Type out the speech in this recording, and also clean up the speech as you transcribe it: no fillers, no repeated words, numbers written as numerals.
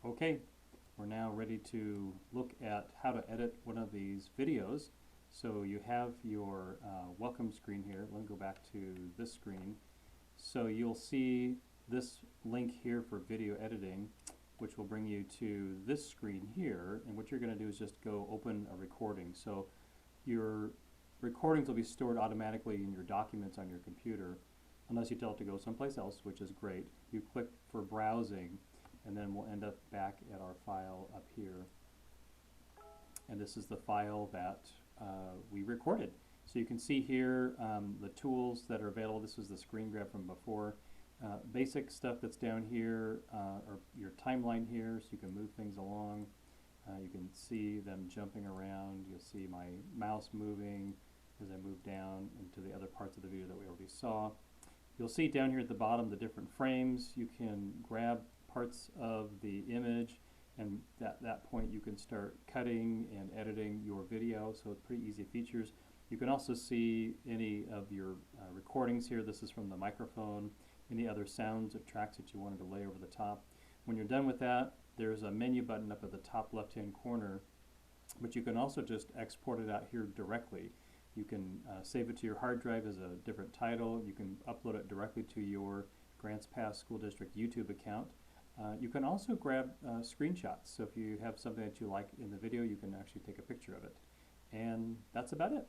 Okay, we're now ready to look at how to edit one of these videos. So you have your welcome screen here. Let me go back to this screen. So you'll see this link here for video editing, which will bring you to this screen here. And what you're going to do is just go open a recording. So your recordings will be stored automatically in your documents on your computer, unless you tell it to go someplace else, which is great. You click for browsing, and then we'll end up back at our file up here. And this is the file that we recorded. So you can see here the tools that are available. This was the screen grab from before. Basic stuff that's down here, or your timeline here, so you can move things along. You can see them jumping around. You'll see my mouse moving as I move down into the other parts of the video that we already saw. You'll see down here at the bottom the different frames. You can grab parts of the image, and at that point you can start cutting and editing your video, so it's pretty easy features. You can also see any of your recordings here. This is from the microphone, any other sounds or tracks that you wanted to lay over the top. When you're done with that, there's a menu button up at the top left hand corner, but you can also just export it out here directly. You can save it to your hard drive as a different title. You can upload it directly to your Grants Pass School District YouTube account. You can also grab screenshots. So if you have something that you like in the video, you can actually take a picture of it. And that's about it.